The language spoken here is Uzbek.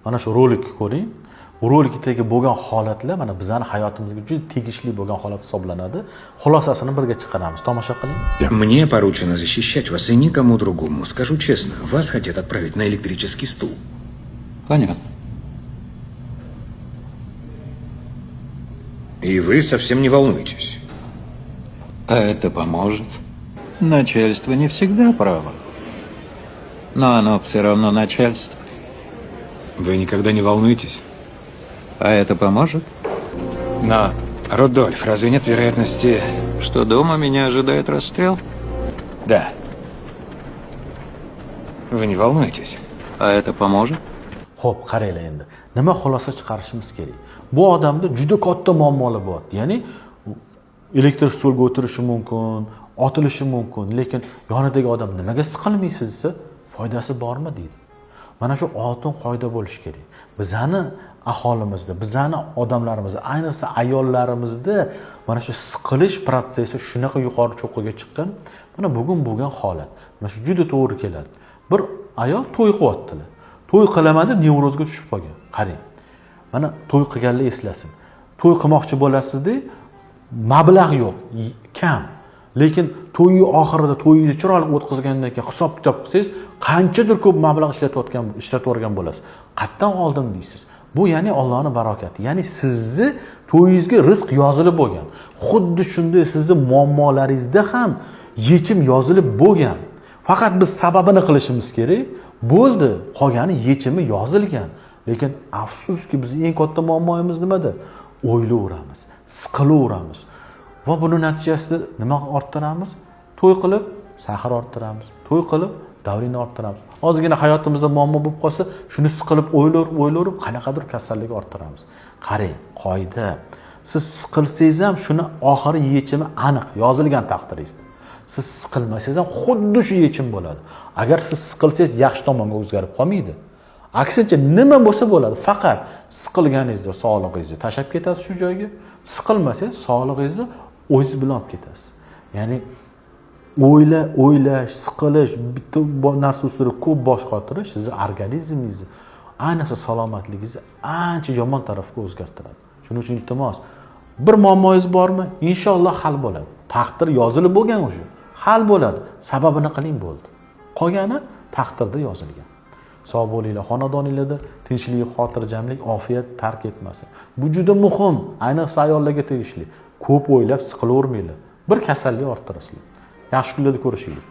Mana shu rolikni ko'ring. Bu rolikdagi bo'lgan holatlar mana bizning hayotimizga juda tegishli bo'lgan holat hisoblanadi. Xulosasini birga chiqaramiz. Tomosha qiling. Мне поручено защищать вас и никому другому. Скажу честно, вас хотят отправить на электрический стул. Понятно. И вы совсем не волнуетесь. А это поможет. Начальство не всегда право. Но оно все равно начальство. Вы никогда не волнуетесь? А это поможет? Но, Рудольф, разве нет вероятности... Что дома меня ожидает расстрел? Да. Вы не волнуетесь? А это поможет? Xo'p, qaranglar endi. Nima xulosa chiqarishimiz kerak? Bu odamda juda katta muammolar bor. Ya'ni elektr stolga o'tirishi mumkin, otilishi mumkin, lekin yonidagi odam nimaga siqilmaysiz desa, foydasi bormi deydi. Mana shu oltin qoida bo'lishi kerak. Bizani aholimizda, bizani odamlarimizda, ayniqsa ayollarimizda mana shu siqilish protsessi shunaqa yuqori cho'qqiga chiqqan. Mana bugun bo'lgan holat. Mana shu juda to'g'ri keladi. Bir ayol to'y qilyaptilar. To'y qilamadi, nevrozga tushib qolgan. Qarang. Mana to'y qilganlar eslasin. To'y qilmoqchi bo'lasizda, mablag' yo'q, kam. Lekin to'yi oxirida to'yingizni chiroyli o'tkazgandan keyin hisob-kitob qilsangiz, qanchadir ko'p mablag' ishlatib bo'lasiz. Qayerdan oldim deysiz. Bu ya'ni Allohning barokati. Ya'ni sizni to'yingizga rizq yozilib bo'lgan. Xuddi shunday sizning muammolaringizda ham yechim yozilib bo'lgan. Faqat biz sababini qilishimiz kerak. Bo'ldi, qolgani yechimi yozilgan. Lekin afsuski bizning eng katta muammoimiz nimada? O'ylayveramiz, siqilaveramiz. Va buni natijasida nima orttiramiz? To'y qilib sahr orttiramiz. To'y qilib davrini orttiramiz. Ozgina hayotimizda muammo bo'lib qolsa, shuni siqilib o'ylarib qanaqadir kasallik orttiramiz. Qarang, qoida. Siz siqilsangiz ham shuni oxiri yechimi aniq yozilgan taqdiringizda. Siz siqilmasangiz ham xuddi shu yechim bo'ladi. Agar siz siqilsangiz yaxshi tomonga o'zgarib qolmaydi. Aksincha nima bo'lsa bo'ladi, faqat siqilganingizda sog'lig'ingizni tashab ketasiz shu joyga. Siqilmasangiz sog'lig'ingizni o'zingiz bilan olib ketasiz. Ya'ni o'ylash, siqilish, bitta narsa ustida ko'p bosh qotirish sizni organizmingizni, ayniqsa salomatligingizni ancha yomon tarafga o'zgartiradi. Shuning uchun iltimos, bir muammoingiz bormi? Inshaalloh hal bo'ladi. Taqdir yozilib bo'lgan o'sha. Hal bo'ladi. Sababini qiling bo'ldi. Qolgani taqdirda yozilgan. Sog' bo'linglar, xonadoninglarda tinchlik, xotirjamlik, ofiyat tark etmasin. Bu juda muhim, ayniqsa ayollarga tegishli. Ko'p o'ylab siqilavermanglar. Bir kasallik orttirasizlar. Yaxshi kunlarda ko'rishaylik.